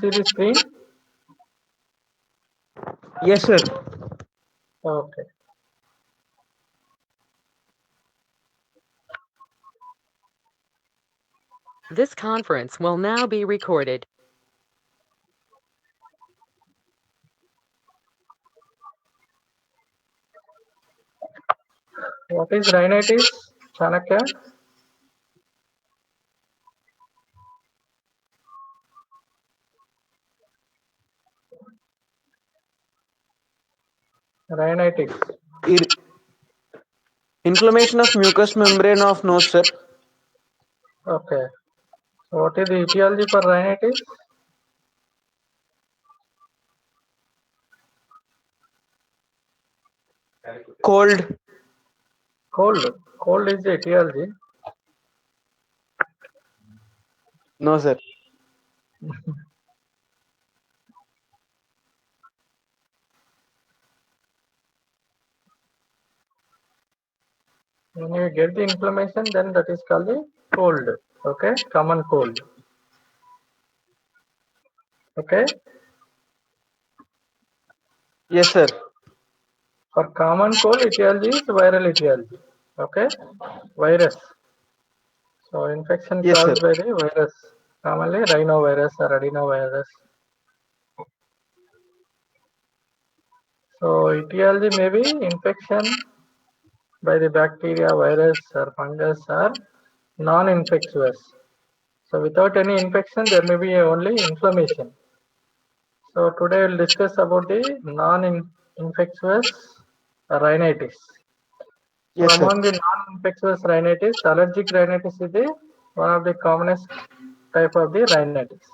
see the screen? Yes, sir. Okay. This conference will now be recorded. What is rhinitis, Chanakya? Rhinitis. Ir- Inflammation of mucous membrane of nose, sir. Okay. So what is the etiology for rhinitis? Cold. Cold. Cold is the etiology. No, sir. When you get the inflammation, then that is called the cold. Okay, common cold. Okay, Yes, sir. for common cold, etiology is viral etiology. Okay, virus. So infection Yes, sir. caused by the virus, commonly rhinovirus or adenovirus. So etiology may be infection by the bacteria, virus, or fungus, or non-infectious. So without any infection, there may be only inflammation. So today we'll discuss about the non-infectious rhinitis. So Yes, sir. among the non-infectious rhinitis, allergic rhinitis is the one of the commonest type of the rhinitis.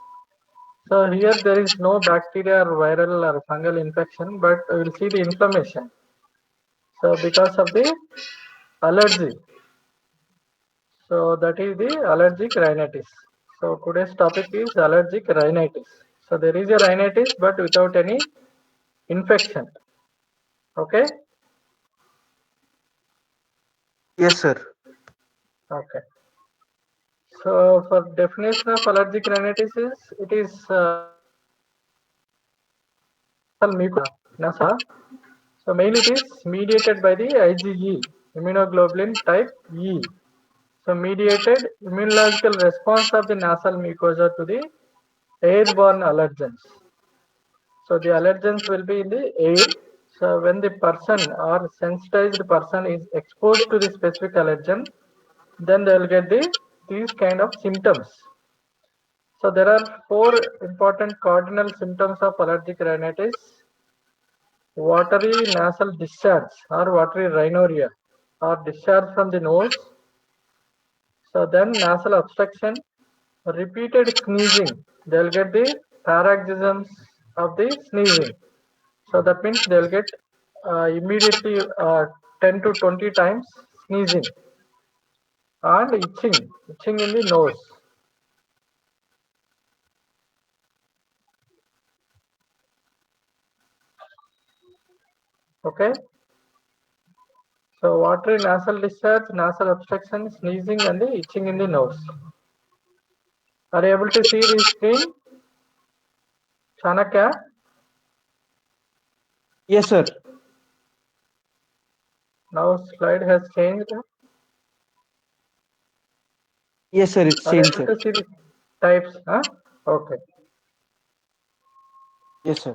So here there is no bacteria or viral or fungal infection, but we will see the inflammation. So because of the allergy, so that is the allergic rhinitis. So today's topic is allergic rhinitis. So there is a rhinitis, but without any infection. Okay. Yes, sir. Okay. So for definition of allergic rhinitis is it is nasal mucosa. So mainly it is mediated by the IgE, immunoglobulin type E. So mediated immunological response of the nasal mucosa to the airborne allergens. So the allergens will be in the air. So when the person or sensitized person is exposed to the specific allergen, then they will get these kind of symptoms. So there are four important cardinal symptoms of allergic rhinitis: watery nasal discharge or watery rhinorrhea or discharge from the nose. So then nasal obstruction, repeated sneezing. They'll get the paroxysms of the sneezing. So that means they'll get immediately 10 to 20 times sneezing and itching in the nose. Okay. So watery nasal discharge, nasal obstruction, sneezing, and the itching in the nose. Are you able to see the screen, Chanakya? Yes, sir. Now slide has changed. Yes, sir. It's Are you changed, able sir. to see the types? Huh? Okay. Yes, sir.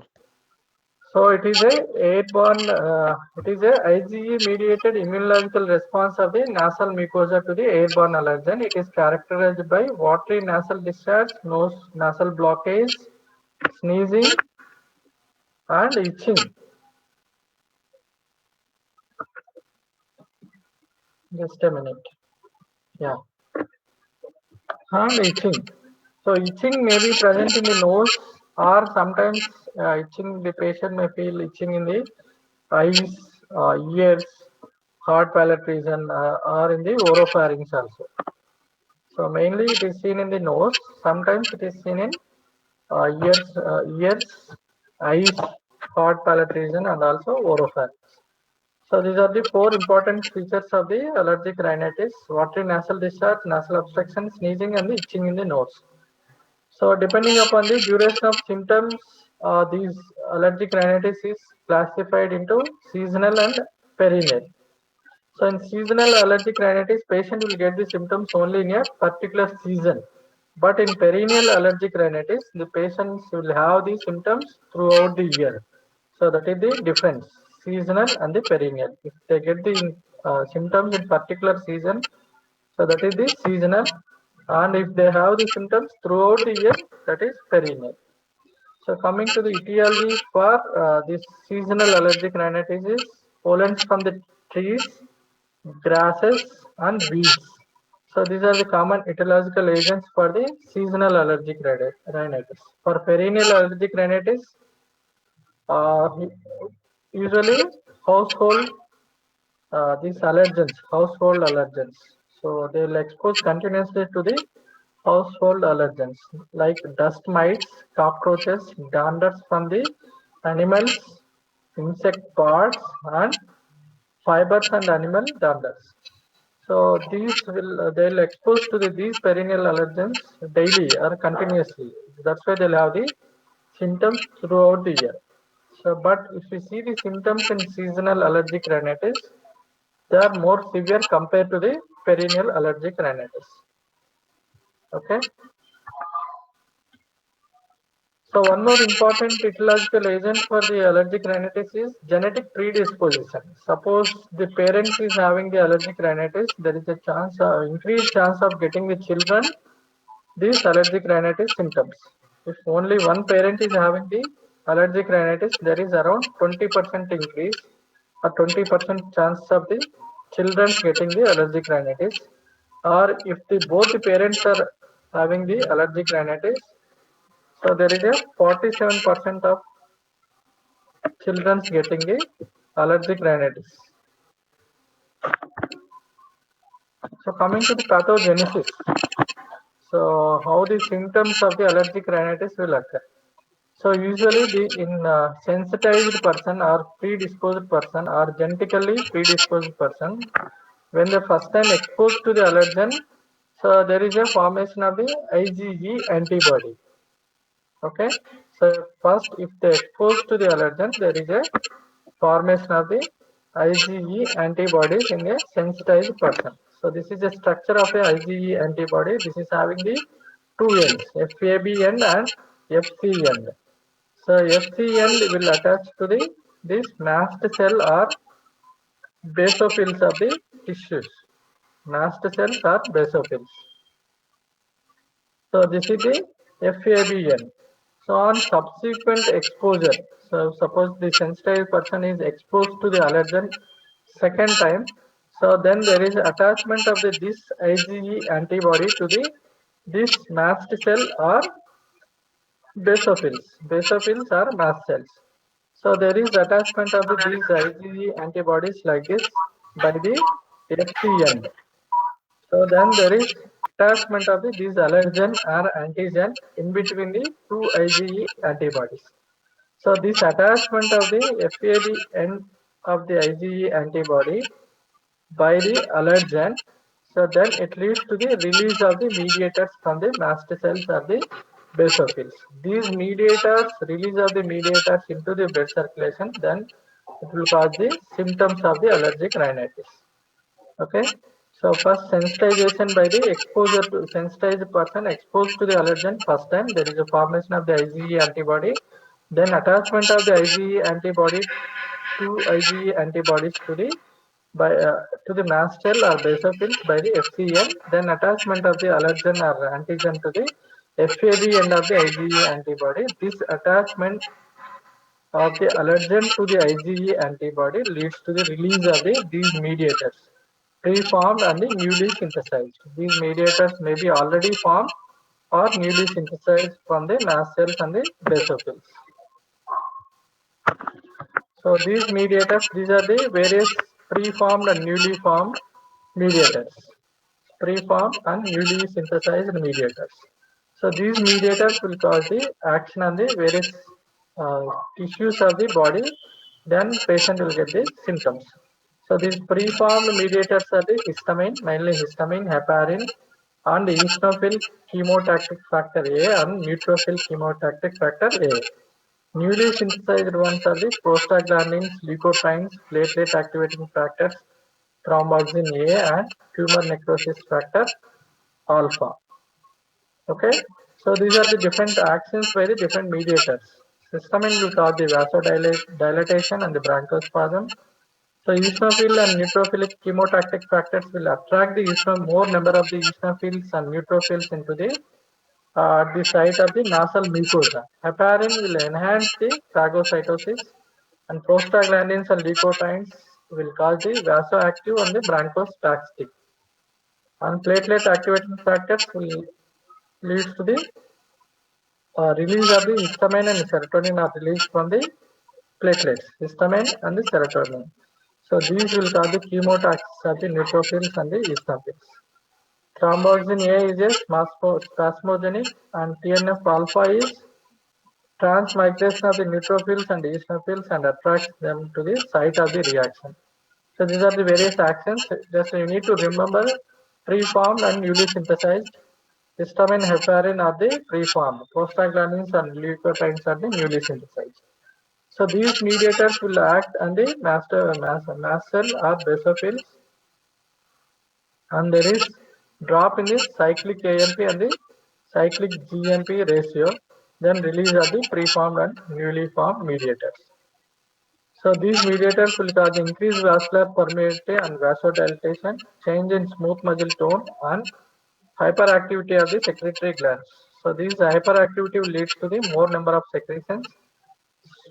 So it is a airborne. It is a IgE mediated immunological response of the nasal mucosa to the airborne allergen. It is characterized by watery nasal discharge, nose nasal blockage, sneezing, and itching. Just a minute. Yeah, and itching. So itching may be present in the nose, or sometimes itching. The patient may feel itching in the eyes, ears, hard palate region, or in the oropharynx also. So mainly it is seen in the nose. Sometimes it is seen in ears, eyes, hard palate region, and also oropharynx. So these are the four important features of the allergic rhinitis: watery nasal discharge, nasal obstruction, sneezing, and the itching in the nose. So depending upon the duration of symptoms, these allergic rhinitis is classified into seasonal and perennial. So in seasonal allergic rhinitis, patient will get the symptoms only in a particular season. But in perennial allergic rhinitis, the patients will have the symptoms throughout the year. So that is the difference, seasonal and the perennial. If they get the symptoms in particular season, so that is the seasonal. And if they have the symptoms throughout the year, that is perennial. So coming to the etiology for this seasonal allergic rhinitis is pollens from the trees, grasses and weeds. So these are the common etiological agents for the seasonal allergic rhinitis. For perennial allergic rhinitis, uh, usually household these allergens, household allergens. So they will expose continuously to the household allergens like dust mites, cockroaches, danders from the animals, insect parts, and fibers and animal danders. So these will they'll expose to these perennial allergens daily or continuously. That's why they'll have the symptoms throughout the year. So, but if we see the symptoms in seasonal allergic rhinitis, they are more severe compared to the perennial allergic rhinitis. Okay. So one more important etiological agent for the allergic rhinitis is genetic predisposition. Suppose the parents is having the allergic rhinitis, there is a chance, increased chance of getting the children these allergic rhinitis symptoms. If only one parent is having the allergic rhinitis, there is around 20% increase or 20% chance of the children getting the allergic rhinitis. Or if both the parents are having the allergic rhinitis, so there is a 47% of children getting the allergic rhinitis. So coming to the pathogenesis. So how the symptoms of the allergic rhinitis will occur. So usually the in sensitized person or predisposed person or genetically predisposed person, when the first time exposed to the allergen, so there is a formation of the IgE antibody. Okay. So first, if they exposed to the allergen, there is a formation of the IgE antibodies in a sensitized person. So this is a structure of a IgE antibody. This is having the two ends, FAB end and FC end. So FC end will attach to the this mast cell or basophils of the tissues. Mast cells are basophils. So this is the FABN. So on subsequent exposure, so suppose the sensitized person is exposed to the allergen second time, so then there is attachment of this IgE antibody to the this mast cell or basophils. Basophils are mast cells. So there is attachment of these IgE antibodies like this by the FC end. So then there is attachment of these allergen or antigen in between the two IgE antibodies. So this attachment of the FAB end of the IgE antibody by the allergen, so then it leads to the release of the mediators from the mast cells or the basophils. These mediators, release of the mediators into the blood circulation, then it will cause the symptoms of the allergic rhinitis. Okay. So first sensitization by the exposure to sensitized person exposed to the allergen first time, there is a formation of the IgE antibody, then attachment of the IgE antibody to IgE antibodies to the to the mast cell or basophils by the FCN, then attachment of the allergen or antigen to the FAB end of the IgE antibody. This attachment of the allergen to the IgE antibody leads to the release of these mediators, pre-formed and the newly synthesized. These mediators may be already formed or newly synthesized from the mast cells and the basophils. So these mediators, these are the various pre-formed and newly formed mediators, pre-formed and newly synthesized mediators. So these mediators will cause the action on the various tissues of the body, then patient will get the symptoms. So these preformed mediators are the histamine, mainly histamine, heparin, and eosinophil chemotactic factor A and neutrophil chemotactic factor A. Newly synthesized ones are the prostaglandins, leukotrienes, platelet activating factors, thromboxane A and tumor necrosis factor alpha. Okay, so these are the different actions by the different mediators. Histamine will cause the vasodilatation and the bronchospasm. So eosinophil and neutrophilic chemotactic factors will attract the more number of the eosinophils and neutrophils into the site of the nasal mucosa. Heparin will enhance the phagocytosis, and prostaglandins and leukotrienes will cause the vasoactive and the bronchospastic. And platelet activating factors will lead to the release of the histamine and serotonin are released from the platelets, histamine and the serotonin. So these will cause the chemotaxis of the neutrophils and the eosinophils. Thromboxane A is a spasmogenic and TNF alpha is transmigration of the neutrophils and eosinophils and attracts them to the site of the reaction. So these are the various actions. Just you need to remember preformed and newly synthesized. Histamine, heparin are the preformed. Prostaglandins and leukotrienes are the newly synthesized. So these mediators will act on the mast cell or basophils, and there is drop in the cyclic AMP and the cyclic GMP ratio, then release of the preformed and newly formed mediators. So these mediators will cause increased vascular permeability and vasodilatation, change in smooth muscle tone, and hyperactivity of the secretory glands. So these hyperactivity leads to the more number of secretions.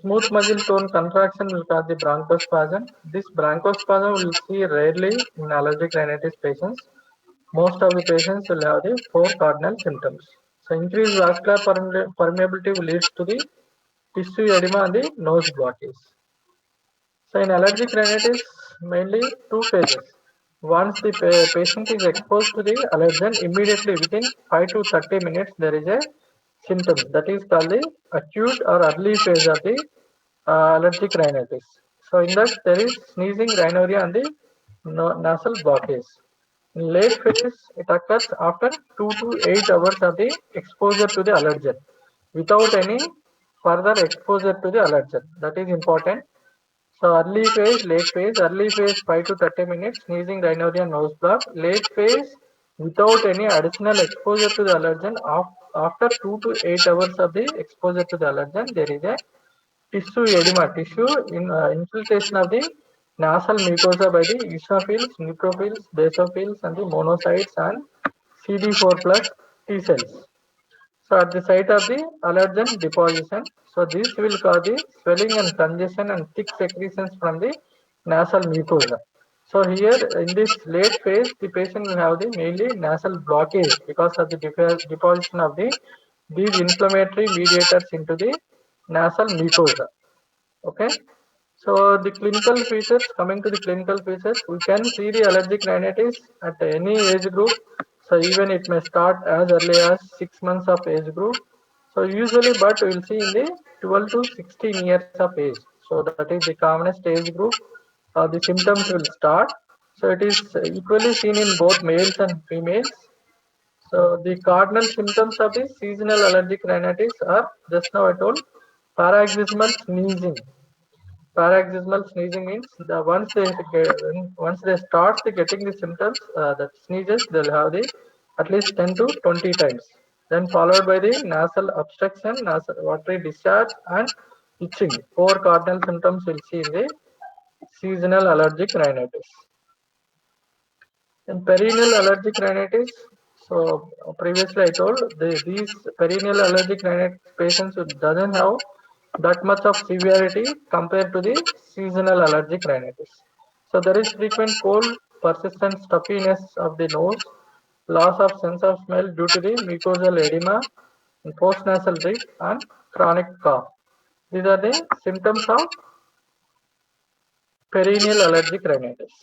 Smooth muscle tone contraction will cause the bronchospasm. This bronchospasm will see rarely in allergic rhinitis patients. Most of the patients will have the four cardinal symptoms. So increased vascular permeability will lead to the tissue edema and the nose blockage. So in allergic rhinitis, mainly two phases. Once the patient is exposed to the allergen, immediately within 5 to 30 minutes, there is a symptom that is called the acute or early phase of the allergic rhinitis. So in that there is sneezing, rhinorrhea and the nasal blockage. In late phase, it occurs after 2 to 8 hours of the exposure to the allergen without any further exposure to the allergen. That is important. So early phase, late phase, early phase 5 to 30 minutes, sneezing, rhinorrhea, nose block. Late phase without any additional exposure to the allergen. After 2 to 8 hours of the exposure to the allergen, there is a tissue edema, tissue infiltration of the nasal mucosa by the eosinophils, neutrophils, basophils, and the monocytes and CD4 plus T cells. So at the site of the allergen deposition, so this will cause the swelling and congestion and thick secretions from the nasal mucosa. So here in this late phase, the patient will have the mainly nasal blockage because of the deposition of these inflammatory mediators into the nasal mucosa. Okay. So the clinical features, coming to the clinical features, we can see the allergic rhinitis at any age group. So even it may start as early as 6 months of age group. So usually, but we will see in the 12 to 16 years of age. So that is the commonest age group. The symptoms will start. So it is equally seen in both males and females. So the cardinal symptoms of the seasonal allergic rhinitis are, just now I told, paroxysmal sneezing. Paroxysmal sneezing means once they start getting the symptoms, that sneezes, they'll have the at least 10 to 20 times. Then followed by the nasal obstruction, nasal watery discharge, and itching. Four cardinal symptoms we'll see in the seasonal allergic rhinitis. In perennial allergic rhinitis, so previously I told these perennial allergic rhinitis patients who doesn't have that much of severity compared to the seasonal allergic rhinitis. So there is frequent cold, persistent stuffiness of the nose, loss of sense of smell due to the mucosal edema, postnasal drip, and chronic cough. These are the symptoms of perennial allergic rhinitis.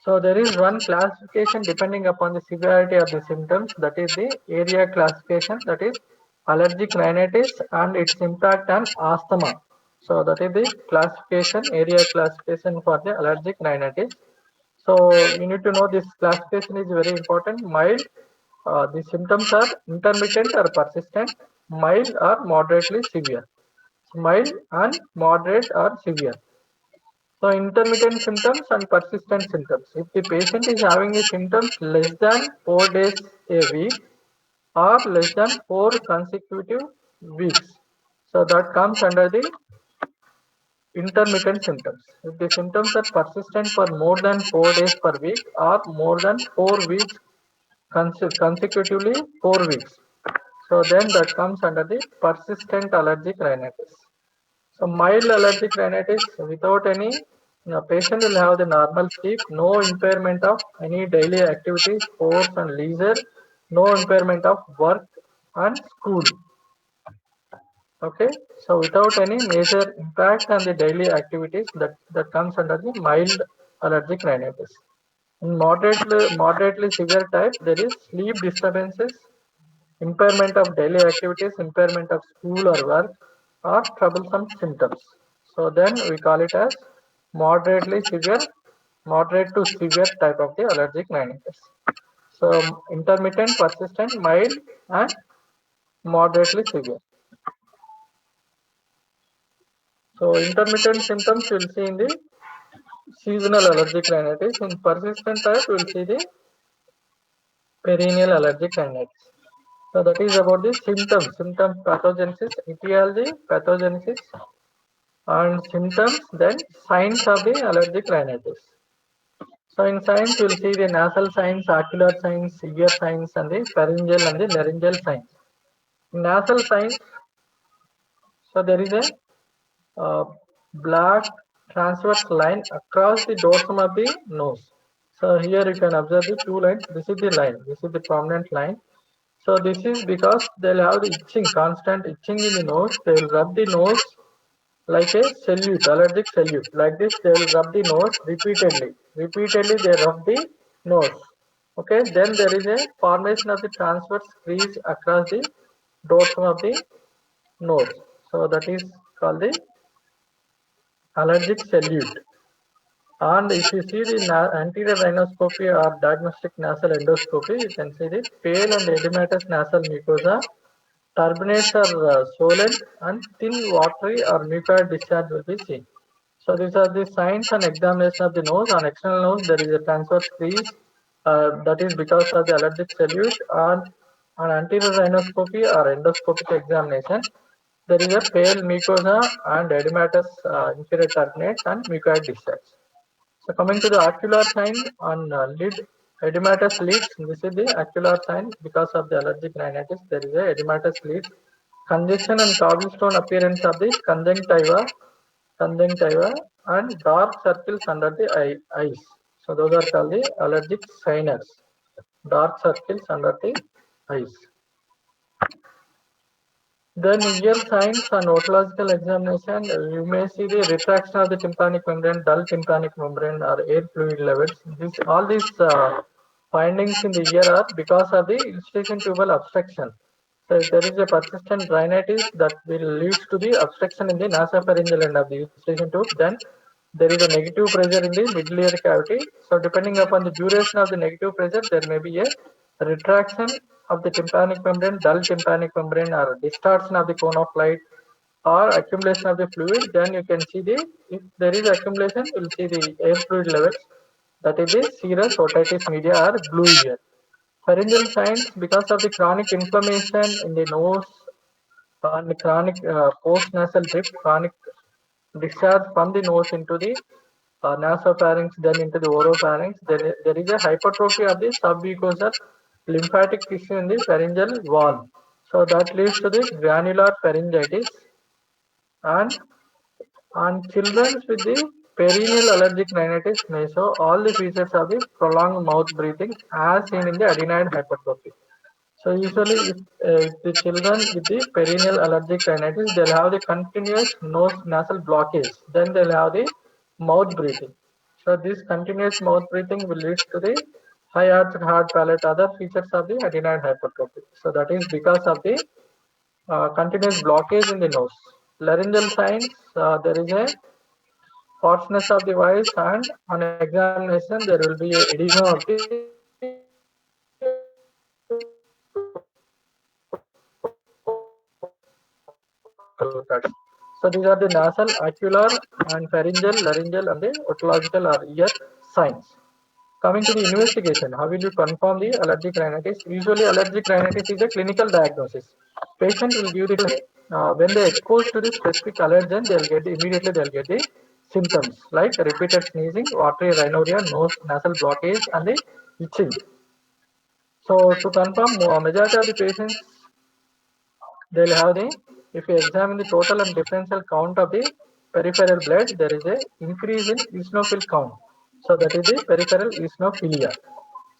So there is one classification depending upon the severity of the symptoms, that is the area classification, that is allergic rhinitis and its impact on asthma. So that is the classification, area classification for the allergic rhinitis. So you need to know this classification is very important. Mild, the symptoms are intermittent or persistent, mild or moderately severe. So mild and moderate or severe. So intermittent symptoms and persistent symptoms. If the patient is having the symptoms less than 4 days a week or less than 4 consecutive weeks, so that comes under the intermittent symptoms. If the symptoms are persistent for more than 4 days per week or more than 4 weeks consecutively 4 weeks, so then that comes under the persistent allergic rhinitis. So mild allergic rhinitis without any, patient will have the normal sleep, no impairment of any daily activities, sports and leisure, no impairment of work and school. Okay, so without any major impact on the daily activities, that comes under the mild allergic rhinitis. In moderately severe type, there is sleep disturbances, impairment of daily activities, impairment of school or work, or troublesome symptoms. So then we call it as moderately severe, moderate to severe type of the allergic rhinitis. So intermittent, persistent, mild, and moderately severe. So intermittent symptoms we'll see in the seasonal allergic rhinitis. In persistent type, we'll see the perennial allergic rhinitis. So that is about the symptoms, pathogenesis, etiology, pathogenesis, and symptoms, then signs of the allergic rhinitis. So in signs, we'll see the nasal signs, ocular signs, ear signs, and the pharyngeal and the laryngeal signs. Nasal signs, so there is a black transverse line across the dorsum of the nose. So here you can observe the two lines. This is the line. This is the prominent line. So this is because they'll have the itching, constant itching in the nose. They will rub the nose like a salute, allergic salute. Like this, they will rub the nose repeatedly. Repeatedly, they rub the nose. Okay, then there is a formation of the transverse crease across the dorsum of the nose. So that is called the allergic salute. And if you see the anterior rhinoscopy or diagnostic nasal endoscopy, you can see the pale and edematous nasal mucosa. Turbinates are swollen and thin watery or mucoid discharge will be seen. So these are the signs and examination of the nose. On external nose, there is a transverse crease. That is because of the allergic salute. On anterior rhinoscopy or endoscopic examination, there is a pale mucosa and edematous inferior turbinates and mucoid discharge. So coming to the ocular sign on lid, edematous lids. This is the ocular sign because of the allergic rhinitis. There is a edematous lids, congestion and cobblestone appearance of the conjunctiva, and dark circles under the eyes. So those are called the allergic signers. Dark circles under the eyes. Then ear signs and otological examination, you may see the retraction of the tympanic membrane, dull tympanic membrane, or air fluid levels. All these findings in the ear are because of the eustachian tubal obstruction. So if there is a persistent rhinitis that will lead to the obstruction in the nasopharyngeal end of the eustachian tube, then there is a negative pressure in the middle ear cavity. So depending upon the duration of the negative pressure, there may be a retraction of the tympanic membrane, dull tympanic membrane, or distortion of the cone of light, or accumulation of the fluid. Then you can see if there is accumulation, you will see the air fluid levels. That is the serous otitis media or blue ear. Pharyngeal signs, because of the chronic inflammation in the nose and chronic post-nasal drip, chronic discharge from the nose into the nasopharynx, then into the oropharynx. There is a hypertrophy of the submucosal lymphatic tissue in the pharyngeal wall. So that leads to the granular pharyngitis. And on children with the perennial allergic rhinitis may show all the features of the prolonged mouth breathing as seen in the adenoid hypertrophy. So usually, if the children with the perennial allergic rhinitis, they'll have the continuous nose nasal blockage. Then they'll have the mouth breathing. So this continuous mouth breathing will lead to the high arched hard palate, other features of the adenoid hypertrophy. So that is because of the continuous blockage in the nose. Laryngeal signs, there is a hoarseness of the voice, and on examination there will be edema of the so these are the nasal, ocular, and pharyngeal, laryngeal, and the otological or ear signs. Coming to the investigation, how will you confirm the allergic rhinitis? Usually, allergic rhinitis is a clinical diagnosis. Patient will give the when they expose to the specific allergen, they'll get immediately they'll get the symptoms like repeated sneezing, watery rhinorrhea, nose nasal blockage, and the itching. So to confirm, majority of the patients they'll have the if you examine the total and differential count of the peripheral blood, there is a increase in eosinophil count. So that is the peripheral eosinophilia.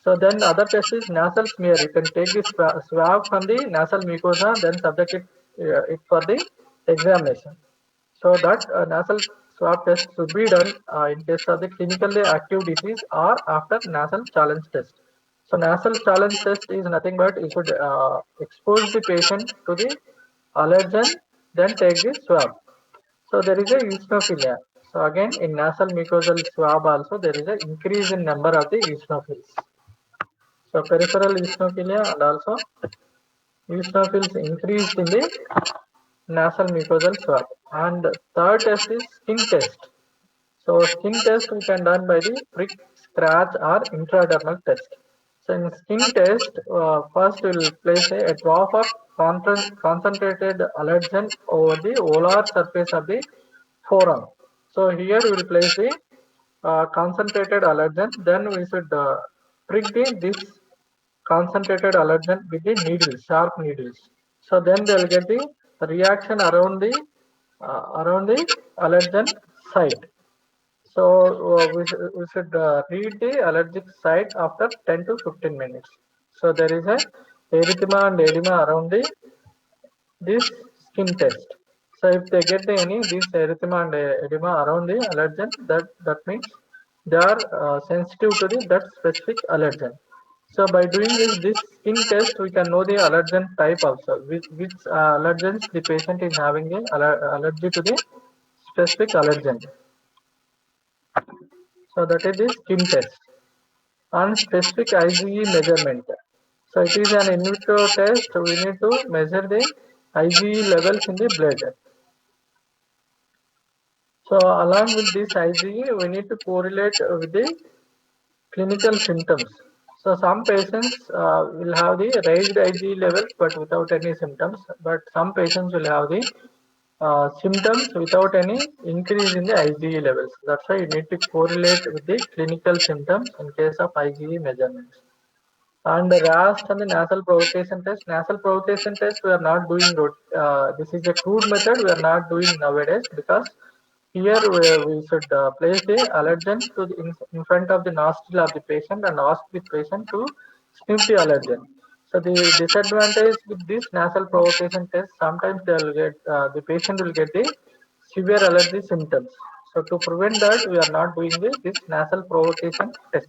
So then other test is nasal smear. You can take this swab from the nasal mucosa, then subject it for the examination. So that nasal swab test should be done in case of the clinically active disease or after nasal challenge test. So nasal challenge test is nothing but you should expose the patient to the allergen, then take the swab. So there is a eosinophilia. So again in nasal mucosal swab also there is an increase in number of the eosinophils. So peripheral eosinophilia and also eosinophils increased in the nasal mucosal swab. And third test is skin test. So skin test we can done by the prick, scratch or intradermal test. So in skin test, first we will place a drop of concentrated allergen over the volar surface of the forearm. So here we will place the concentrated allergen. Then we should prick this concentrated allergen with the needles, sharp needles. So then they will get the reaction around the allergen site. So we should read the allergic site after 10 to 15 minutes. So there is a erythema and edema around the this skin test. So if they get any this erythema and edema around the allergen, that means they are sensitive to that specific allergen. So by doing this skin test, we can know the allergen type also, which allergens the patient is having a allergy to the specific allergen. So that is the skin test. On specific IgE measurement. So it is an in vitro test. We need to measure the IgE levels in the blood. So along with this IgE, we need to correlate with the clinical symptoms. So some patients will have the raised IgE levels but without any symptoms. But some patients will have the symptoms without any increase in the IgE levels. That's why you need to correlate with the clinical symptoms in case of IgE measurements. And the RAST and the nasal provocation test. Nasal provocation test we are not doing. This is a crude method we are not doing nowadays because here we should place the allergen to in front of the nostril of the patient and ask the patient to sniff the allergen. So the disadvantage with this nasal provocation test, sometimes they will get the patient will get the severe allergy symptoms. So to prevent that, we are not doing this nasal provocation test.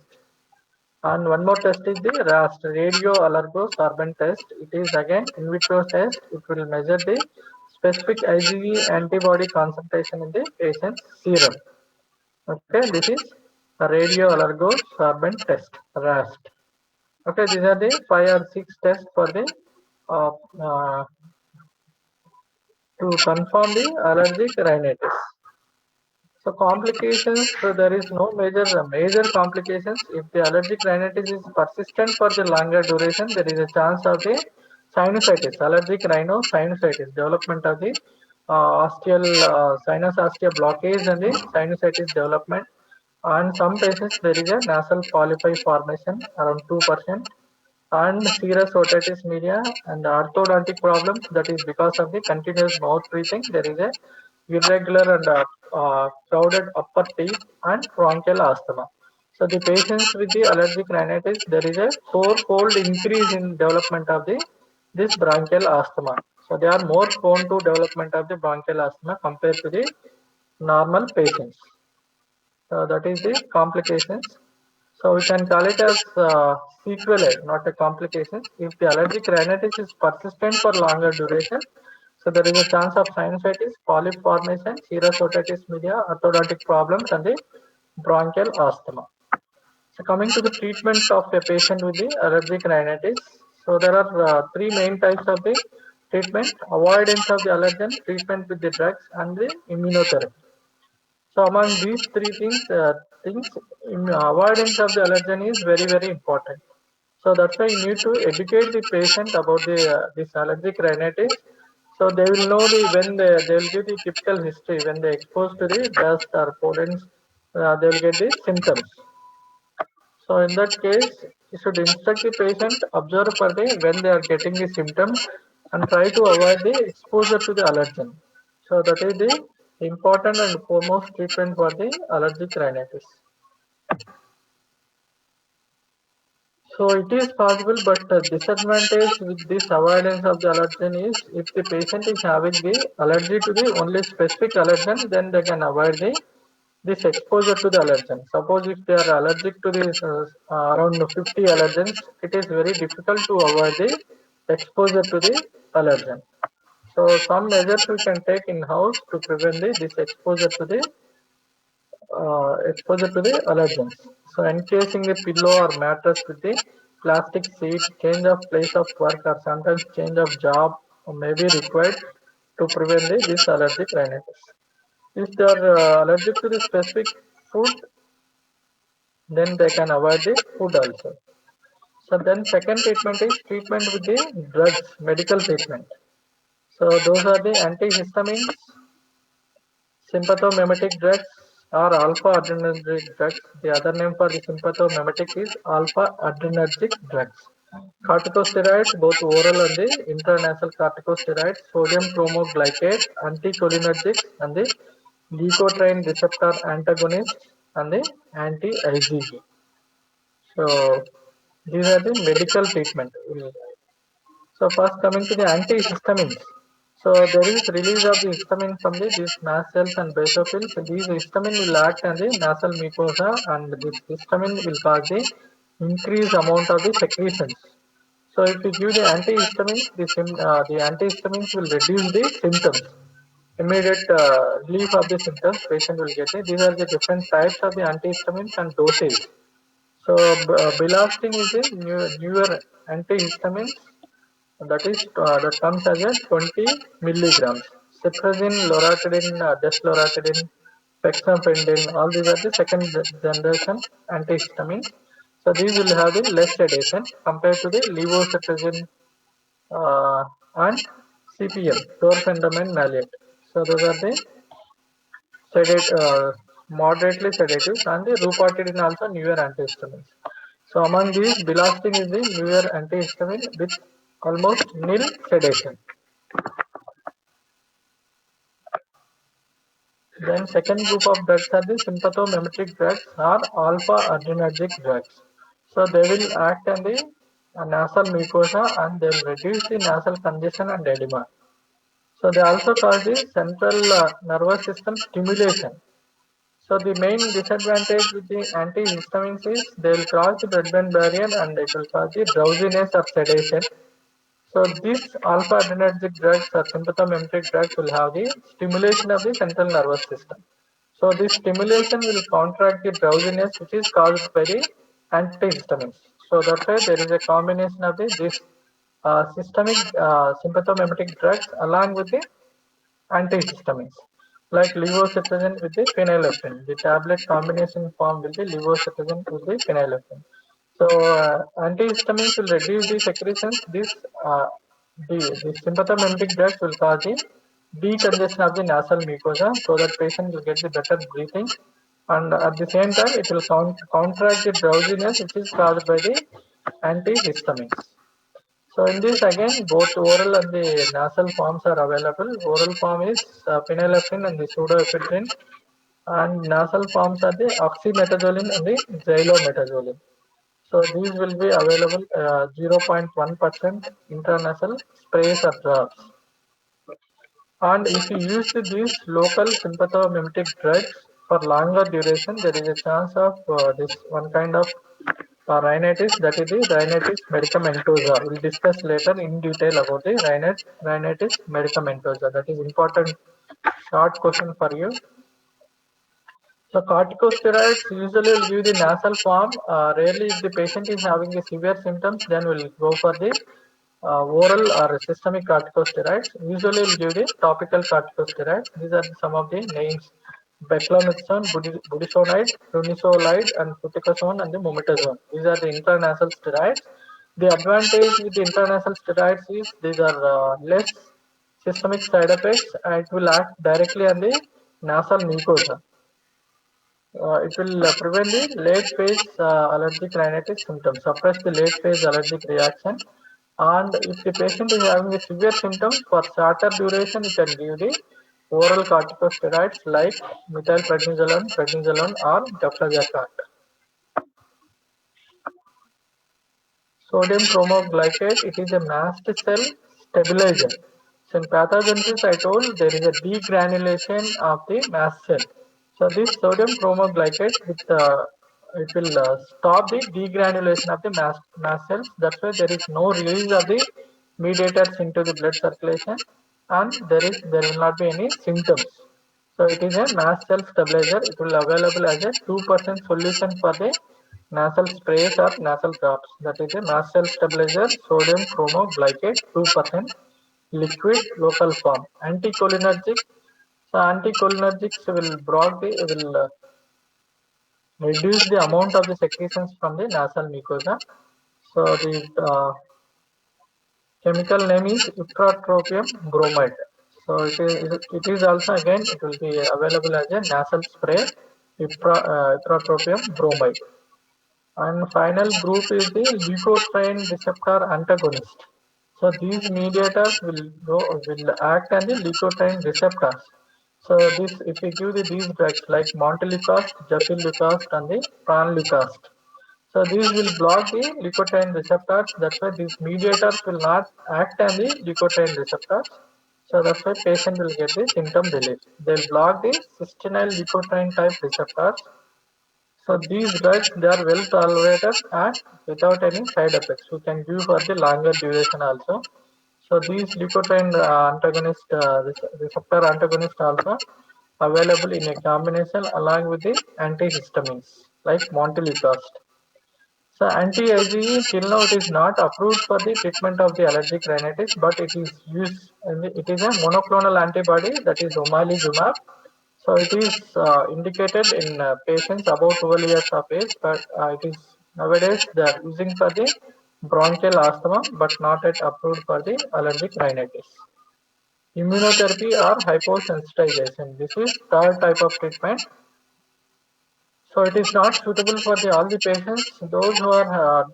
And one more test is the RAST, radio allergosorbent test. It is again in vitro test. It will measure the specific IgE antibody concentration in the patient's serum. Okay, this is a radio allergosorbent test, RAST. Okay, these are the 5 or 6 tests for the uh, uh, to confirm the allergic rhinitis. So complications, so there is no major complications. If the allergic rhinitis is persistent for the longer duration, there is a chance of the sinusitis, allergic rhinosinusitis, development of the sinus ostia blockage and the sinusitis development. And some patients there is a nasal polypi formation around 2%, and serous otitis media and orthodontic problems, that is because of the continuous mouth breathing. There is a irregular and crowded upper teeth and bronchial asthma. So the patients with the allergic rhinitis, there is a four-fold increase in development of this bronchial asthma. So they are more prone to development of the bronchial asthma compared to the normal patients. That is the complications. So we can call it as sequelae, not a complication. If the allergic rhinitis is persistent for longer duration, So there is a chance of sinusitis, polyp formation, serous otitis media, orthodontic problems, and the bronchial asthma. So coming to the treatment of a patient with the allergic rhinitis. So there are three main types of the treatment: avoidance of the allergen, treatment with the drugs, and the immunotherapy. So among these three things, avoidance of the allergen is very very important. So that's why you need to educate the patient about the this allergic rhinitis. So they will know the when they will give the typical history when they exposed to the dust or pollens, they will get the symptoms. So in that case, you should instruct the patient, observe for the when they are getting the symptoms, and try to avoid the exposure to the allergen. So that is the important and foremost treatment for the allergic rhinitis. So it is possible, but the disadvantage with this avoidance of the allergen is if the patient is having the allergy to the only specific allergen, then they can avoid this exposure to the allergen. Suppose if they are allergic to this around 50 allergens, it is very difficult to avoid the exposure to the allergen. So some measures we can take in house to prevent this exposure to the allergens. So encasing the pillow or mattress with the plastic sheet, change of place of work, or sometimes change of job may be required to prevent this allergic rhinitis. If they are allergic to the specific food, then they can avoid the food also. So then second treatment is treatment with the drugs, medical treatment. So those are the antihistamines, sympathomimetic drugs, or alpha adrenergic drugs. The other name for the sympathomimetic is alpha adrenergic drugs. Corticosteroids, both oral and the intranasal corticosteroids, sodium chromoglycate, anticholinergics, and the leukotriene receptor antagonists, and the anti-IgG. So these are the medical treatment. So first coming to the antihistamines. So there is release of the histamine from these mast cells and basophils. These histamine will act on the nasal mucosa, and this histamine will cause the increased amount of the secretions. So if you give the antihistamines, the antihistamines will reduce the symptoms. Immediate relief of the symptoms patient will get it. These are the different types of the antihistamines and dosage. So bilastine is a newer antihistamine that comes as a 20 milligrams. Cetirizine, loratadine, desloratadine, fexofenadine, all these are the second generation antihistamines. So these will have the less sedation compared to the levocetirizine and CPM, chlorpheniramine maleate. So those are the moderately sedatives, and the rupatadine also newer antihistamines. So among these, bilastine is the newer antihistamine with almost nil sedation. Then second group of drugs are the sympathomimetic drugs or alpha adrenergic drugs. So they will act on the nasal mucosa, and they will reduce the nasal congestion and edema. So they also cause the central nervous system stimulation. So the main disadvantage with the antihistamines is they will cross the blood-brain barrier, and it will cause the drowsiness or sedation. So these alpha adrenergic drugs or sympathomimetic drugs will have the stimulation of the central nervous system. So this stimulation will counteract the drowsiness which is caused by the antihistamines. So that's why there is a combination of this systemic sympathomimetic drugs along with the antihistamines, like levocetirizine with the phenylephrine. The tablet combination form will be levocetirizine with the phenylephrine. So antihistamines will reduce the secretions. The sympathomimetic drugs will cause the decongestion of the nasal mucosa, so that patient will get the better breathing, and at the same time it will counteract the drowsiness which is caused by the antihistamines. So in this again, both oral and the nasal forms are available. Oral form is phenylephrine and the pseudoephedrine, and nasal forms are the oxymetazoline and the xylometazoline. So these will be available 0.1% intranasal sprays or drops. And if you use these local sympathomimetic drugs for longer duration, there is a chance of this one kind of rhinitis, that is the rhinitis medicamentosa. We'll discuss later in detail about the rhinitis medicamentosa. That is important short question for you. So corticosteroids usually will give the nasal form. Rarely, if the patient is having the severe symptoms, then we'll go for the oral or systemic corticosteroids. Usually, we'll give the topical corticosteroids. These are some of the names: beclomethasone, budesonide, flunisolide, and fluticasone, and the mometasone. These are the intranasal steroids. The advantage with the intranasal steroids is these are less systemic side effects, and it will act directly on the nasal mucosa. It will prevent the late phase allergic rhinitis symptoms, suppress the late phase allergic reaction. And if the patient is having the severe symptoms for shorter duration, you can give the oral corticosteroids like methylprednisolone, prednisolone, or deflazacort. Sodium chromoglycate, it is a mast cell stabilizer. So in pathogenesis, I told there is a degranulation of the mast cell. So this sodium chromoglycate, it will stop the degranulation of the mast cells. That's why there is no release of the mediators into the blood circulation, and there will not be any symptoms. So it is a mast cell stabilizer. It will available as a 2% solution for the nasal sprays or nasal drops. That is a mast cell stabilizer, sodium chromoglycate, 2% liquid local form. Anticholinergic. So anticholinergics will reduce the amount of the secretions from the nasal mucosa. So the chemical name is ipratropium bromide. So it is also again it will be available as a nasal spray, ipratropium bromide. And final group is the leukotriene receptor antagonist. So these mediators will act on the leukotriene receptors. So this if we give these drugs like montelukast, gefilukast, and the pranlukast. So these will block the leukotriene receptors. That's why these mediators will not act on the leukotriene receptors. So that's why patient will get the symptom relief. They'll block the cysteine leukotriene type receptors. So these drugs they are well tolerated and without any side effects. We can give for the longer duration also. So these leukotriene receptor antagonist also available in a combination along with the antihistamines like montelukast. So anti-IgE till now it is not approved for the treatment of the allergic rhinitis, but it is used. It is a monoclonal antibody that is omalizumab. So it is indicated in patients above 12 years of age, but it is nowadays they are using for the bronchial asthma, but not yet approved for the allergic rhinitis. Immunotherapy or hyposensitization. This is third type of treatment. So it is not suitable for all the patients. Those who are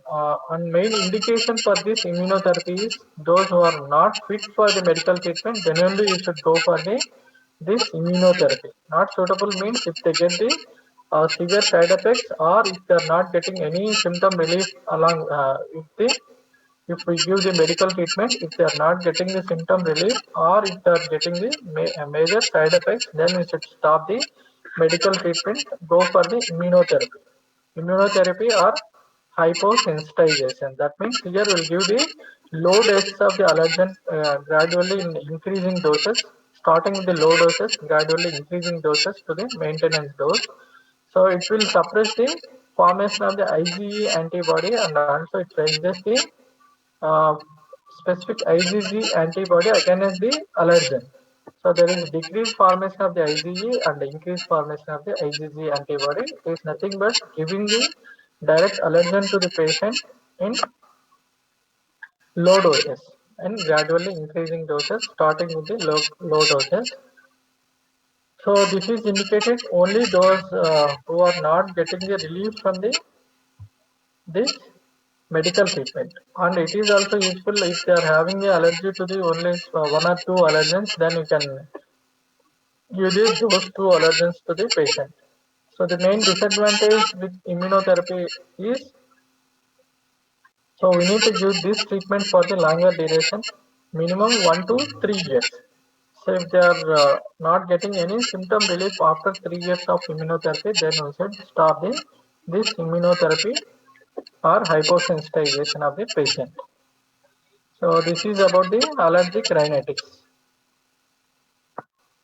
on main indication for this immunotherapy is those who are not fit for the medical treatment. Then only you should go for this immunotherapy. Not suitable means if they get the severe side effects or if they are not getting any symptom relief along if we give the medical treatment, if they are not getting the symptom relief or if they are getting the major side effects, then we should stop the medical treatment, go for the immunotherapy. Immunotherapy or hyposensitization. That means here we'll give the low doses of the allergen gradually in increasing doses, starting with the low doses, gradually increasing doses to the maintenance dose. So it will suppress the formation of the IgE antibody and also it raises the uh, specific IgG antibody against the allergen. So there is decreased formation of the IgE and increased formation of the IgG antibody. It is nothing but giving the direct allergen to the patient in low doses and gradually increasing doses starting with the low doses. So this is indicated only those who are not getting the relief from this medical treatment, and it is also useful if they are having the allergy to the only one or two allergens, then you can give those two allergens to the patient. So the main disadvantage with immunotherapy is so we need to give this treatment for the longer duration, minimum 1 to 3 years. So if they are not getting any symptom relief after 3 years of immunotherapy, then we should stop this immunotherapy or hyposensitization of the patient. So this is about the allergic rhinitis.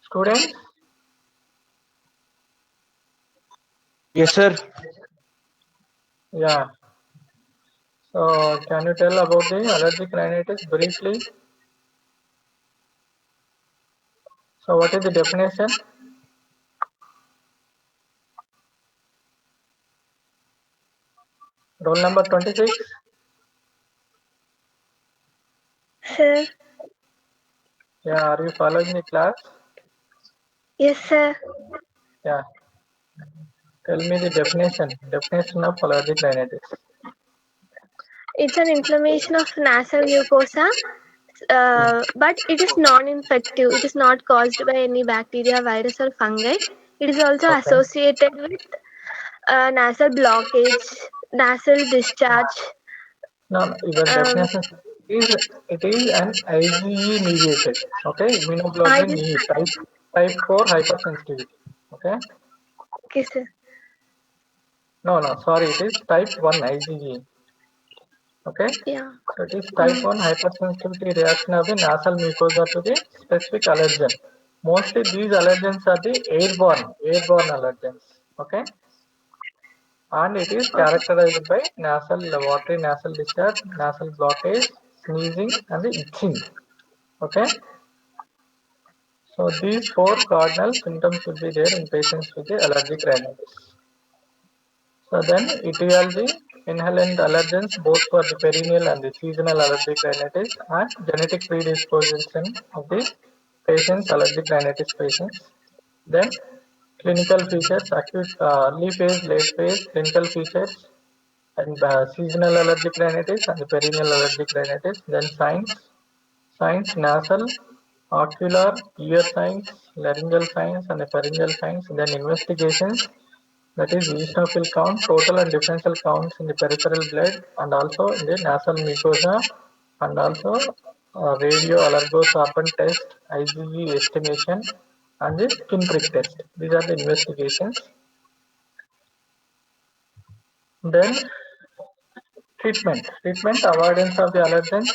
Students, Yes, sir. yeah. So can you tell about the allergic rhinitis briefly? So what is the definition? Roll number 26. Sir. Yeah, are you following the class? Yes, sir. Yeah. Tell me the definition of allergic rhinitis. It's an inflammation of nasal mucosa, but it is non-infective. It is not caused by any bacteria, virus, or fungi. It is also Okay. associated with nasal blockage, nasal discharge. No, your definition it is an IgE mediated. Okay, immunoglobulin E type 4 hypersensitivity. Okay. Okay, sir. No, sorry, it is type 1 IgE. Okay. Yeah. So it is type 1 hypersensitivity reaction of the nasal mucosa to the specific allergen. Mostly these allergens are the airborne allergens. Okay. And it is characterized by watery nasal discharge, nasal blockage, sneezing, and the itching. Okay. So these 4 cardinal symptoms will be there in patients with the allergic rhinitis. So then etiology, inhalant allergens both for the perennial and the seasonal allergic rhinitis, and genetic predisposition of the patients, allergic rhinitis patients. Then clinical features, acute early phase, late phase, clinical features, and seasonal allergic rhinitis and the perennial allergic rhinitis. Then signs nasal, ocular, ear signs, laryngeal signs, and the pharyngeal signs. Then investigations, that is eosinophil count, total and differential counts in the peripheral blood, and also in the nasal mucosa, and also radio allergosorption test, IgE estimation, and the skin prick test. These are the investigations. Then treatment, avoidance of the allergens.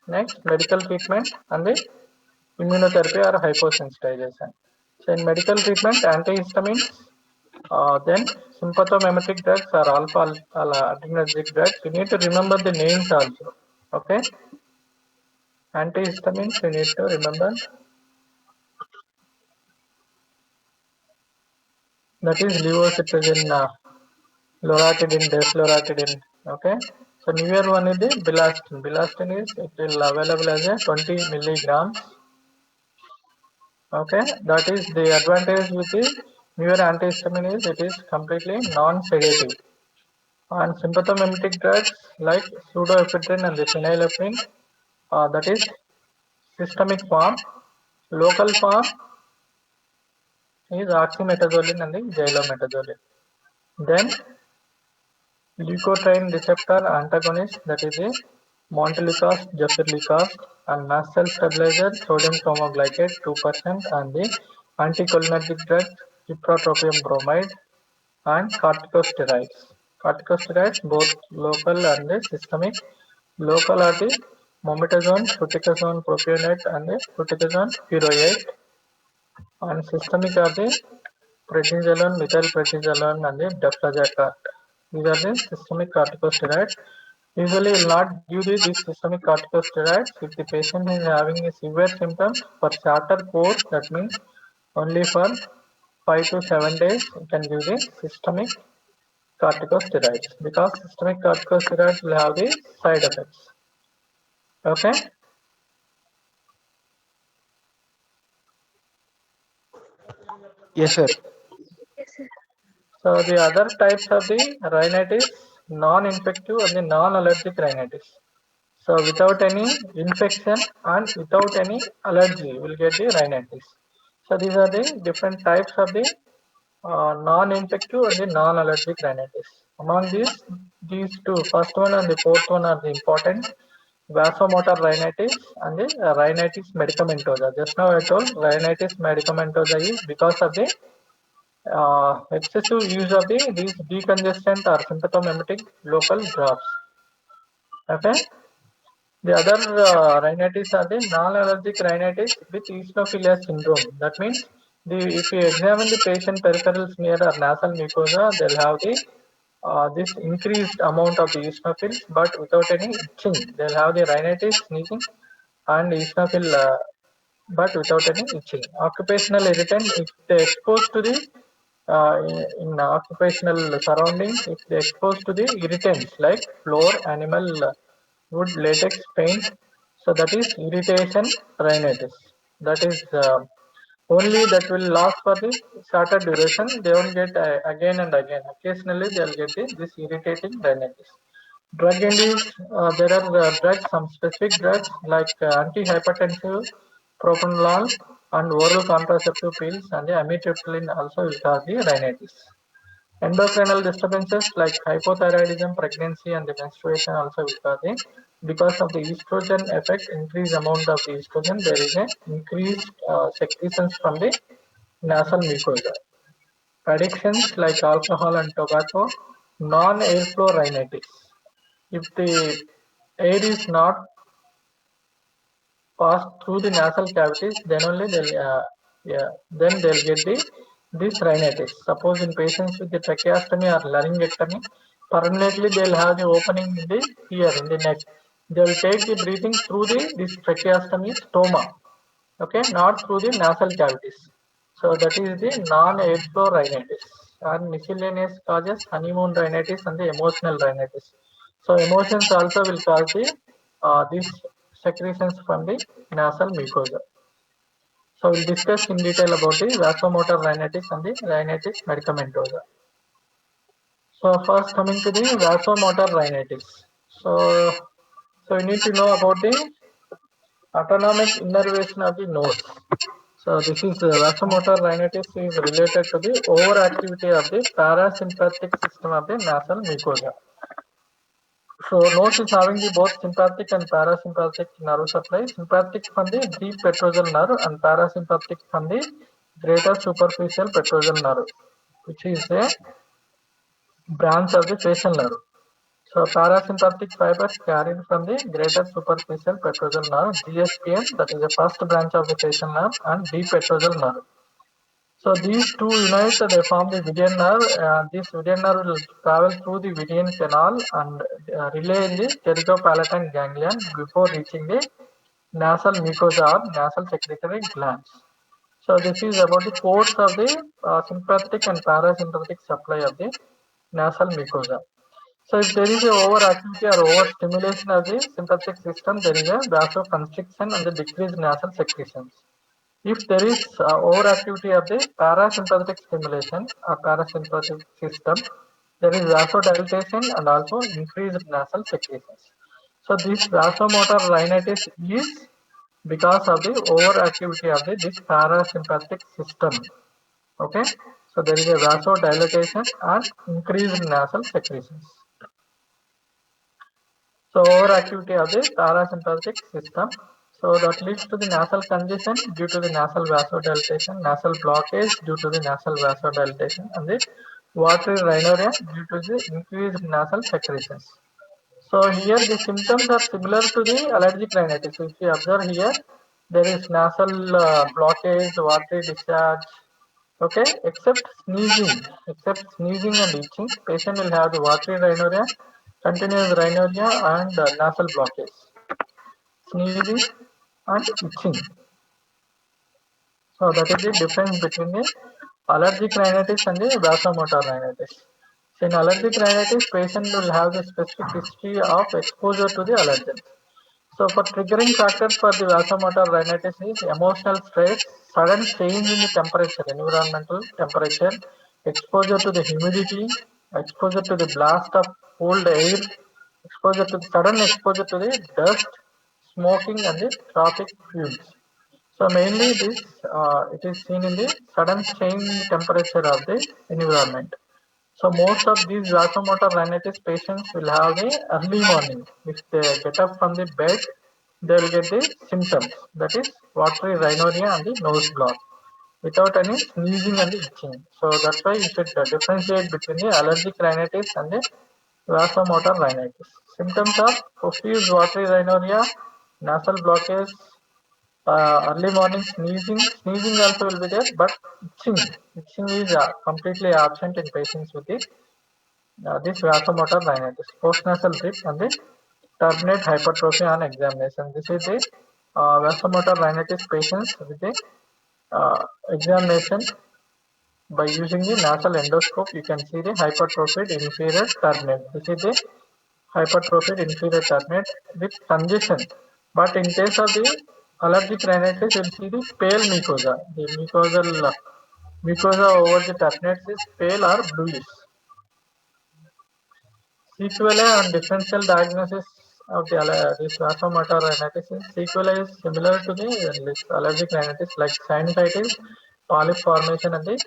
Next, medical treatment and the immunotherapy or hyposensitization. So in medical treatment, antihistamines, then sympathomimetic drugs or alpha adrenergic drugs. You need to remember the names also. Okay. Antihistamines you need to remember. That is levocetirizine, loratadine, desloratadine. Okay. So newer one is the bilastine. Bilastine is it will available as a 20 milligrams. Okay, that is the advantage with the newer antihistamine is it is completely non-sedative. And sympathomimetic drugs like pseudoephedrine and the phenylephrine, that is systemic form. Local form is oxymetazoline and the xylometazoline. Then leukotriene receptor antagonist, that is a montelukast, gefirlukast, and mast cell stabilizer sodium chromoglycate 2%, and the anticholinergic drugs ipratropium bromide and corticosteroids. Corticosteroids both local and the systemic. Local are the mometasone, fluticasone propionate, and the fluticasone furoate. And systemic are the prednisolone, methylprednisolone, and the deflazacort. These are the systemic corticosteroids. Usually will not give these systemic corticosteroids if the patient is having a severe symptoms for shorter course, that means only for 5 to 7 days you can give the systemic corticosteroids, because systemic corticosteroids will have the side effects. Okay. Yes, sir. Yes, sir. So the other types of the rhinitis, non-infective and the non-allergic rhinitis. So without any infection and without any allergy, you will get the rhinitis. So these are the different types of the non-infective and the non-allergic rhinitis. Among these two, first one and the fourth one are the important. Vasomotor rhinitis and the rhinitis medicamentosa. Just now I told rhinitis medicamentosa is because of the excessive use of these decongestant or symptomatic local drops. Okay. The other rhinitis are the non-allergic rhinitis with eosinophilia syndrome. That means if you examine the patient peripheral smear or nasal mucosa, they'll have this increased amount of the eosinophils, but without any itching. They'll have the rhinitis, sneezing, and eosinophil, but without any itching. Occupational irritant, if they exposed to the in occupational surroundings, if they exposed to the irritants like floor, animal, wood, latex, paint, so that is irritation rhinitis. That is only that will last for the shorter duration. They won't get again and again. Occasionally they'll get this irritating rhinitis. Drug induced, there are drugs, some specific drugs like antihypertensive, propranolol, and oral contraceptive pills, and the amitriptyline also will cause the rhinitis. Endocrinal disturbances like hypothyroidism, pregnancy, and the menstruation also will cause it. Because of the estrogen effect, increased amount of the estrogen, there is an increased secretions from the nasal mucosa. Addictions like alcohol and tobacco, non-airflow rhinitis. If the air is not passed through the nasal cavities, then only they'll get this rhinitis. Suppose in patients with the tracheostomy or laryngectomy, permanently they'll have the opening in the here in the neck. They'll take the breathing through this tracheostomy stoma, okay, not through the nasal cavities. So that is the non-airflow rhinitis. And miscellaneous causes, honeymoon rhinitis and the emotional rhinitis. So emotions also will cause these secretions from the nasal mucosa. So we'll discuss in detail about the vasomotor rhinitis and the rhinitis medicamentosa. So first coming to the vasomotor rhinitis. So you need to know about the autonomic innervation of the nose. So this is vasomotor rhinitis is related to the overactivity of the parasympathetic system of the nasal mucosa. So nose is having the both sympathetic and parasympathetic nerve supply. Sympathetic from the deep petrosal nerve and parasympathetic from the greater superficial petrosal nerve, which is a branch of the facial nerve. So parasympathetic fibers carried from the greater superficial petrosal nerve, GSPN, that is the first branch of the facial nerve, and deep petrosal nerve. So these two unite, they form the Vidian nerve. This Vidian nerve will travel through the Vidian canal and relay in the pterygopalatine ganglion before reaching the nasal mucosa or nasal secretory glands. So this is about the force of the sympathetic and parasympathetic supply of the nasal mucosa. So if there is a overactivity or overstimulation of the sympathetic system, there is a vasoconstriction and the decreased nasal secretions. If there is overactivity of the parasympathetic stimulation or parasympathetic system, there is vasodilatation and also increased nasal secretions. So this vasomotor rhinitis is because of the overactivity of this parasympathetic system. Okay, so there is a vasodilatation and increased nasal secretions. So overactivity of the parasympathetic system. So that leads to the nasal congestion due to the nasal vasodilatation, nasal blockage due to the nasal vasodilatation, and the watery rhinorrhea due to the increased nasal secretions. So here the symptoms are similar to the allergic rhinitis. If you observe here, there is nasal blockage, watery discharge, okay, except sneezing and itching. Patient will have the watery rhinorrhea, continuous rhinorrhea, and nasal blockage, sneezing and itching. So that is the difference between the allergic rhinitis and the vasomotor rhinitis. So in allergic rhinitis, patient will have the specific history of exposure to the allergens. So for triggering factors for the vasomotor rhinitis is emotional stress, sudden change in the temperature, environmental temperature, exposure to the humidity, exposure to the blast of cold air, sudden exposure to the dust, smoking, and the traffic fumes. So mainly this it is seen in the sudden change in temperature of the environment. So most of these vasomotor rhinitis patients will have the early morning. If they get up from the bed, they will get the symptoms, that is watery rhinorrhea and the nose block. without any sneezing and itching. So that's why you should differentiate between the allergic rhinitis and the vasomotor rhinitis. Symptoms are profuse watery rhinorrhea, nasal blockage, early morning sneezing. Sneezing also will be there, but itching. Itching is completely absent in patients with this vasomotor rhinitis. Postnasal drip and the turbinate hypertrophy on examination. This is the vasomotor rhinitis patients with the examination. By using the nasal endoscope, you can see the hypertrophied inferior turbinate. This is the hypertrophied inferior turbinate with congestion. But in case of the allergic rhinitis, you will see the pale mucosa. The mucosa over the turbinates is pale or bluish. Sequelae and differential diagnosis of the this vasomotor rhinitis. Sequelae is similar to the this allergic rhinitis like sinusitis, polyp formation, and the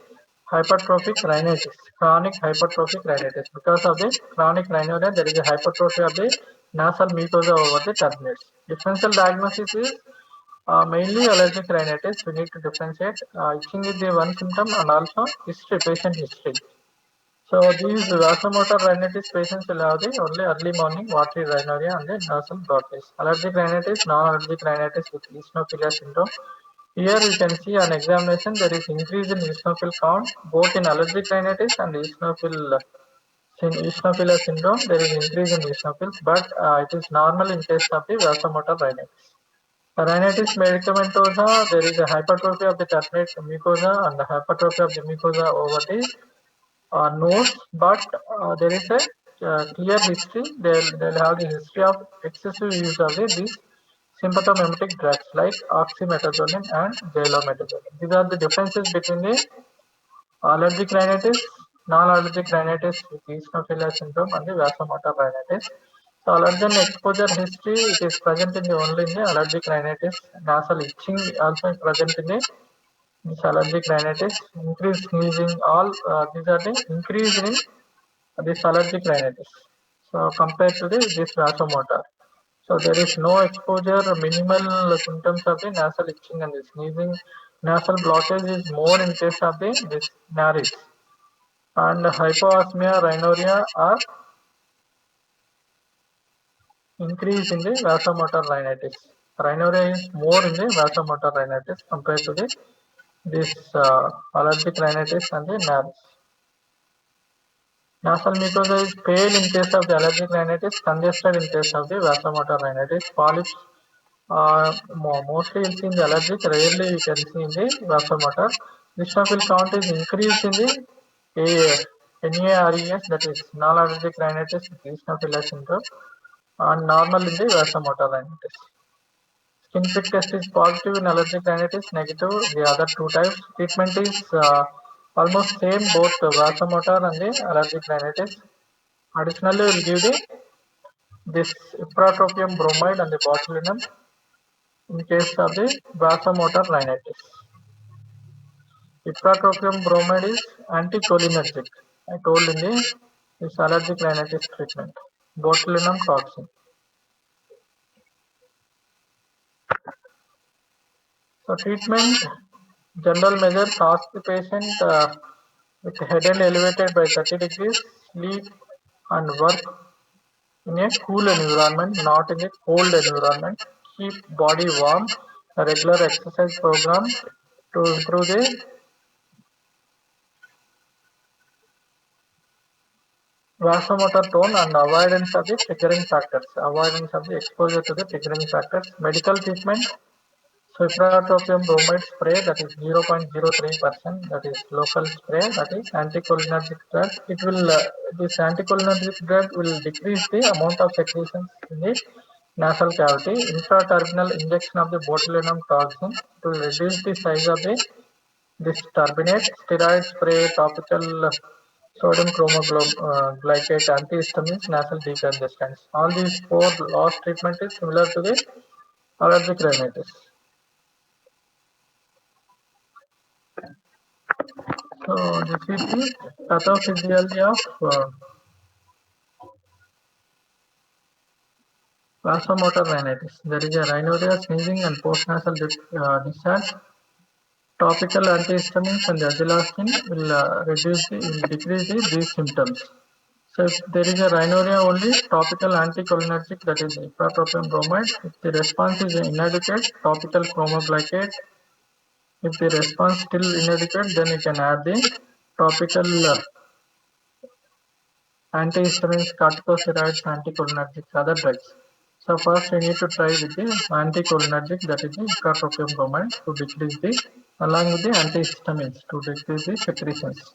hypertrophic rhinitis, chronic hypertrophic rhinitis. Because of the chronic rhinorrhea, there is a hypertrophy of the nasal mucosa over the turbinates. Differential diagnosis is mainly allergic rhinitis. We need to differentiate. Itching is the one symptom, and also history, patient history. So these vasomotor rhinitis patients will have the only early morning watery rhinorrhea and the nasal blockage. Allergic rhinitis, non-allergic rhinitis with eosinophilia syndrome. Here you can see on examination there is increase in eosinophil count both in allergic rhinitis and eosinophilia syndrome. There is increase in eosinophils, but it is normal in case of the vasomotor rhinitis. Rhinitis medicamentosa, there is a hypertrophy of the turbinate mucosa and the hypertrophy of the mucosa over the nose, but there is a clear history. They'll have the history of excessive use of these sympathomimetic drugs like oxymetazoline and xylometazoline. These are the differences between the allergic rhinitis, non-allergic rhinitis with eosinophilia syndrome, and the vasomotor rhinitis. So allergen exposure history, it is present in the only in the allergic rhinitis. Nasal itching also present in the this allergic rhinitis, increased sneezing, all these are the increase in this allergic rhinitis. So compared to this vasomotor. So there is no exposure, minimal symptoms of the nasal itching and the sneezing. Nasal blockage is more in case of the this naris. And hypoosmia, rhinorrhea are increase in the vasomotor rhinitis. Rhinorrhea is more in the vasomotor rhinitis compared to this allergic rhinitis and the naris. Nasal mucosa is pale in case of the allergic rhinitis, congested in case of the vasomotor rhinitis. Polyps mostly you'll see in the allergic, rarely you can see in the vasomotor. Eosinophil count is increased in the NARES, that is non-allergic rhinitis with eosinophilic syndrome, and normal in the vasomotor rhinitis. Skin prick test is positive in allergic rhinitis, negative the other two types. Treatment is almost same both vasomotor and the allergic rhinitis. Additionally, we will give this ipratropium bromide and the botulinum in case of the vasomotor rhinitis. Ipratropium bromide is anticholinergic. I told in this allergic rhinitis treatment. Botulinum toxin. So treatment, general measures, ask the patient with head and elevated by 30 degrees, sleep and work in a cool environment, not in a cold environment. Keep body warm. A regular exercise program to improve the vasomotor tone and avoidance of the triggering factors. Avoidance of the exposure to the triggering factors. Medical treatment. So ipratropium bromide spray, that is 0.03%, that is local spray, that is anticholinergic drug. It will this anticholinergic drug will decrease the amount of secretions in the nasal cavity. Intraterminal injection of the botulinum toxin to reduce the size of this turbinate. Steroid spray, topical sodium chromoglycate, antihistamines, nasal decongestants. All these four last treatment is similar to the allergic rhinitis. So this is the pathophysiology of vasomotor rhinitis. There is a rhinorrhea, sneezing, and postnasal discharge. topical antihistamines and azelastine will decrease these symptoms. So if there is a rhinorrhea only, topical anticholinergic, that is ipratropium bromide. If the response is inadequate, topical chromoglycate. If the response still inadequate, then you can add the topical antihistamines, corticosteroids, anticholinergics, other drugs. So first we need to try with the anticholinergic, that is the ipratropium bromide, to decrease the, along with the antihistamines to decrease the secretions.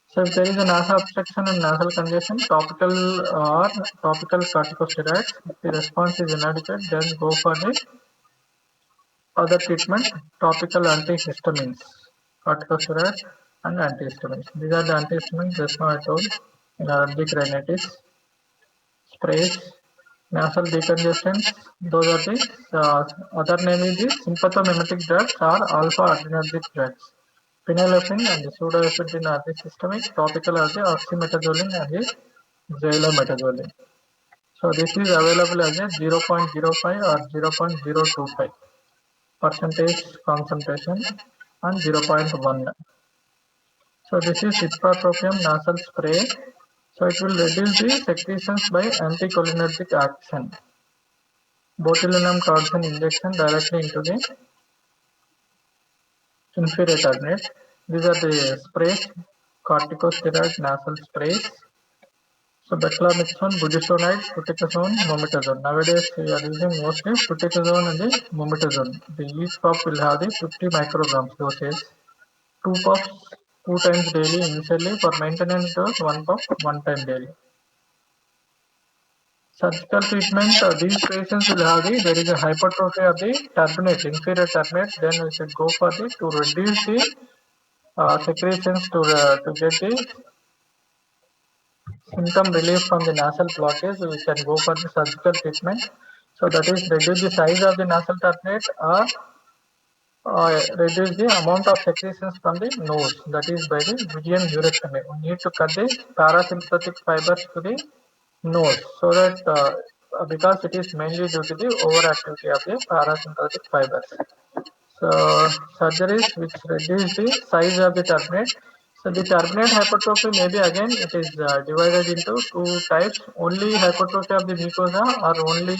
So if there is a nasal obstruction and nasal congestion, topical or topical corticosteroids. If the response is inadequate, then go for the other treatment, topical antihistamines, corticosteroids and antihistamines. These are the antihistamines just now I told in allergic rhinitis, sprays, nasal decongestants. Those are the other name is the sympathomimetic drugs or alpha adrenergic drugs. Phenylephrine and the pseudoephedrine are the systemic, topical are the oxymetazoline and the xylometazoline. So this is available as a 0.05 or 0.025 percentage concentration and 0.1. So this is ipratropium nasal spray. So it will reduce the secretions by anticholinergic action. Botulinum toxin injection directly into the inferior turbinate. These are the sprays, corticosteroid nasal sprays. So beclomethasone, budesonide, fluticasone, mometazone. Nowadays we are using mostly fluticasone and the mometazone. Each puff will have the 50 micrograms dosage. 2 puffs 2 times daily initially. For maintenance dose 1 puff 1 time daily. Surgical treatment, these patients will have the, there is a hypertrophy of the turbinate, inferior turbinate, then we should go for the, to reduce the secretions to get the symptom relief from the nasal blockage, we can go for the surgical treatment. So that is reduce the size of the nasal turbinate or reduce the amount of secretions from the nose, that is by the Vidian urectomy. We need to cut the parasympathetic fibers to the nose, so that because it is mainly due to the overactivity of the parasympathetic fibers. So surgeries which reduce the size of the turbinate. So the turbinate hypertrophy maybe again it is divided into 2 types, only hypertrophy of the mucosa or only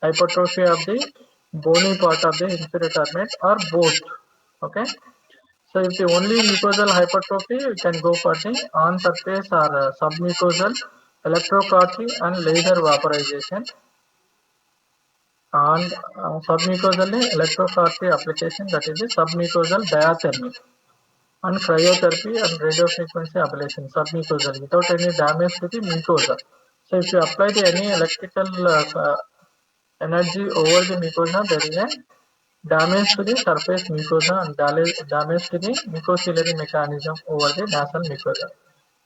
hypertrophy of the bony part of the inferior turbinate or both. Okay. So if the only mucosal hypertrophy, you can go for the on surface or submucosal electrocautery and laser vaporization. And submucosal electrocautery application, that is the submucosal diathermy, and cryotherapy and radiofrequency ablation submucosal without any damage to the mucosa. So if you apply any electrical energy over the mucosa, there is a damage to the surface mucosa and damage to the mucociliary mechanism over the nasal mucosa.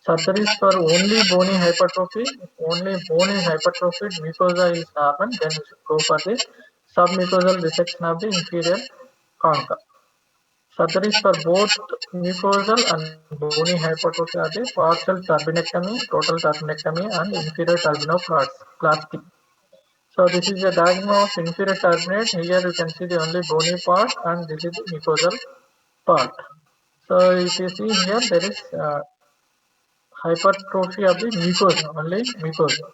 Surgeries for only bony hypertrophy, if only bone is hypertrophied, mucosa is normal, then you should go for the submucosal resection of the inferior concha. Surgeries for both mucosal and bony hypertrophy are the partial turbinectomy, total turbinectomy and inferior turbinoplasty. So this is a diagram of inferior turbinate. Here you can see the only bony part and this is the mucosal part. So if you see here, there is hypertrophy of the mucosa, only mucosa.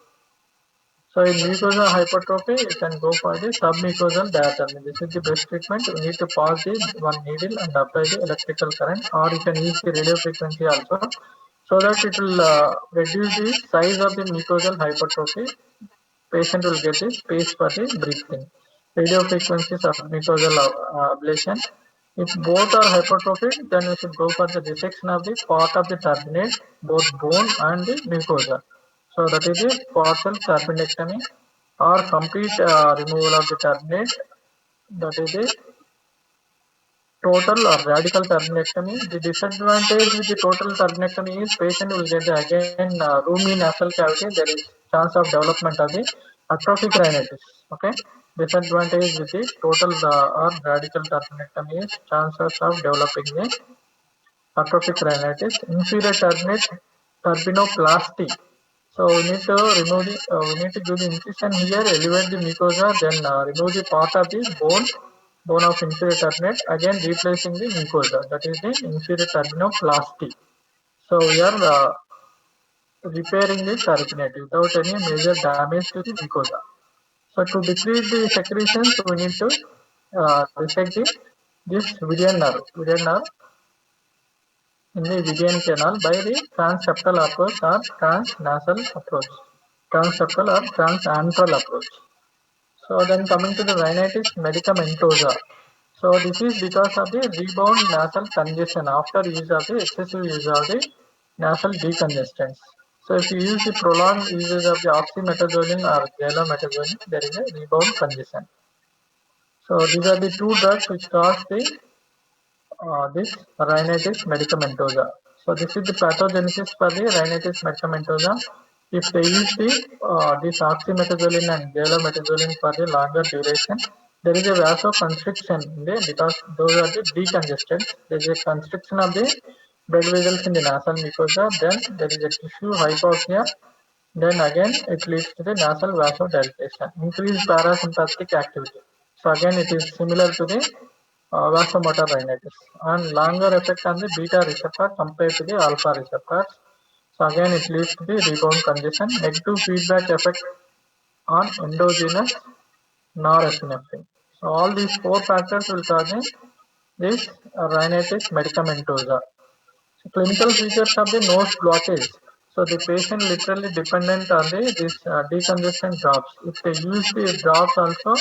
So in mucosa hypertrophy, you can go for the submucosal diathermy. This is the best treatment. You need to pass the one needle and apply the electrical current, or you can use the radio frequency also, so that it will reduce the size of the mucosal hypertrophy. Patient will get the space for the breathing. Radio frequency submucosal ablation. If both are hypertrophied, then we should go for the dissection of the part of the turbinate, both bone and the mucosa. So that is a partial turbinectomy or complete removal of the turbinate. That is a total or radical turbinectomy. The disadvantage with the total turbinectomy is patient will get again roomy nasal cavity. There is chance of development of the atrophic rhinitis. Okay. Disadvantage with the total or radical turbinectomy is chances of developing the atrophic rhinitis. Inferior turbinate turbinoplasty. So we need to remove the we need to do the incision here, elevate the mucosa, then remove the part of the bone bone of inferior turbinate, again replacing the mucosa, that is the inferior turbinoplasty. So we are repairing the turbinate without any major damage to the mucosa. So to decrease the secretions, we need to resect this Vidian nerve in the Vidian canal by the transseptal approach or transnasal approach, transseptal or transantral approach. So then coming to the rhinitis medicamentosa. So this is because of the rebound nasal congestion after use of the excessive use of the nasal decongestants. So if you use the prolonged usage of the oxymetazoline or galometazoline, there is a rebound congestion. So these are the two drugs which cause this rhinitis medicamentosa. So this is the pathogenesis for the rhinitis medicamentosa. If they use this oxymetazoline and galometazoline for the longer duration, there is a vasoconstriction because those are the decongestants. There is a constriction of the blood vessels in the nasal mucosa. Then there is a tissue hypoxia. Then again it leads to the nasal vasodilatation, increased parasympathetic activity. So again it is similar to the vasomotor rhinitis, and longer effect on the beta receptor compared to the alpha receptors. So again it leads to the rebound congestion, negative feedback effect on endogenous norepinephrine. So all these four factors will cause this rhinitis medicamentosa. So clinical features of the nose blockage. So the patient literally dependent on this decongestant drops. If they use the drops also,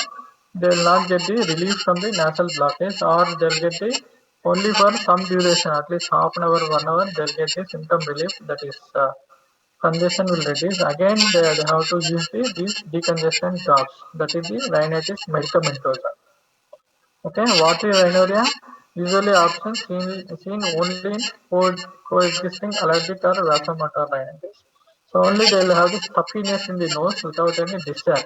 they will not get the relief from the nasal blockage, or they'll get the only for some duration, at least half an hour, 1 hour, they'll get the symptom relief, that is congestion will reduce. Again they have to use these decongestant drops, that is the rhinitis medicamentosa. Okay, watery rhinorrhea, usually often seen only in coexisting allergic or vasomotor rhinitis. So only they will have this stuffiness in the nose without any discharge.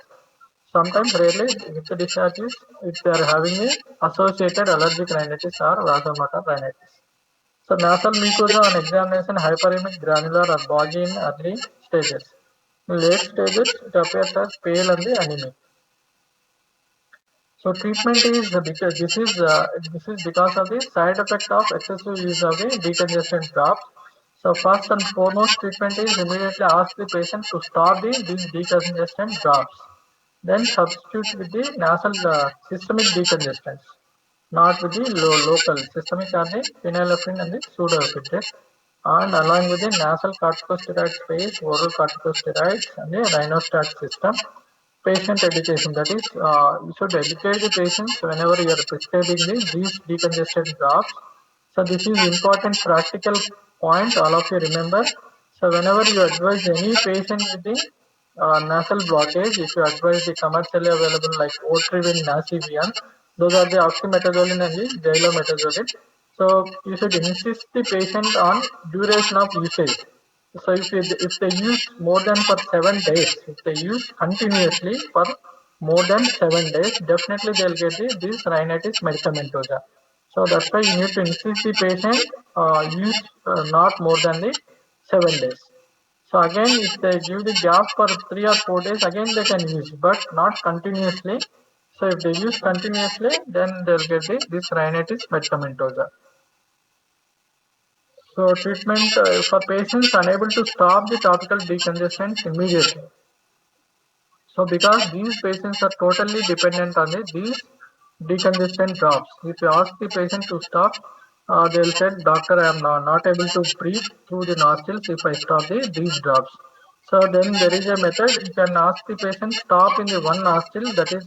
Sometimes rarely with the discharges if they are having a associated allergic rhinitis or vasomotor rhinitis. So nasal mucosa on examination hyperemic, granular or boggy in early stages. In late stages it appears as pale and anemic. So treatment is because this is because of the side effect of excessive use of the decongestant drops. So first and foremost treatment is immediately ask the patient to stop these decongestant drops. Then substitute with the nasal systemic decongestants, not with the local systemic are the phenylephrine and the pseudoephedrine, and along with the nasal corticosteroid space, oral corticosteroids and the rhinostat system. Patient education, that is you should educate the patients whenever you are prescribing these decongestant drops. So this is important practical point, all of you remember. So whenever you advise any patient with the nasal blockage, if you advise the commercially available like Otrivin, Nasivian, those are the oxymetazoline and the galometazoline. So you should insist the patient on duration of usage. So if they use more than for 7 days, if they use continuously for more than 7 days, definitely they'll get this rhinitis medicamentosa. So that's why you need to insist the patient use not more than the 7 days. So again, if they give the gap for 3 or 4 days, again they can use, but not continuously. So if they use continuously, then they'll get this rhinitis medicamentosa. So treatment for patients unable to stop the topical decongestants immediately. So because these patients are totally dependent on these decongestant drops. If you ask the patient to stop, they will say, "Doctor, I am not able to breathe through the nostrils if I stop these drops." So then there is a method. You can ask the patient stop in the one nostril, that is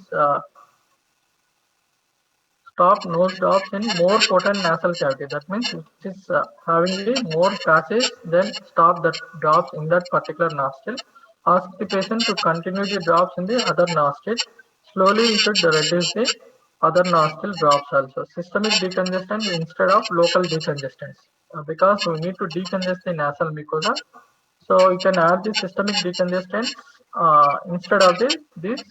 stop nose drops in more potent nasal cavity. That means it is having the more passage, then stop the drops in that particular nostril. Ask the patient to continue the drops in the other nostril. Slowly you should reduce the other nostril drops also. Systemic decongestant instead of local decongestants. Because we need to decongest the nasal mucosa. So you can add the systemic decongestants instead of these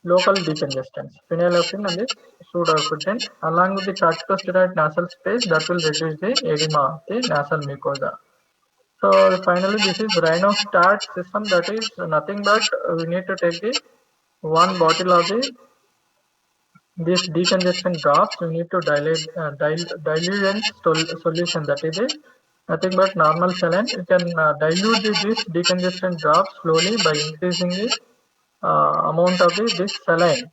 local decongestants, phenylephrine and the pseudoephedrine, along with the corticosteroid nasal space that will reduce the edema of the nasal mucosa. So finally, this is rhinostat system, that is nothing but we need to take the one bottle of the this decongestant drops, you need to dilute diluent solution, that is nothing but normal saline. You can dilute this decongestant drops slowly by increasing the amount of this saline.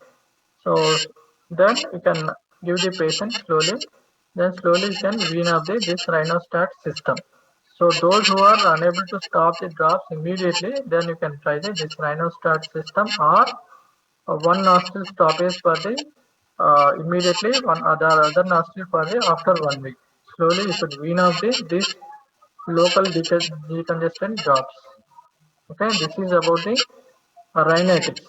So then you can give the patient slowly. Then slowly you can wean off this rhinostat system. So those who are unable to stop the drops immediately, then you can try this rhinostat system, or one nostril stoppage for the immediately, one other nostril for the after 1 week. Slowly you should wean off this local decongestant drops. Okay, this is about the rhinitis.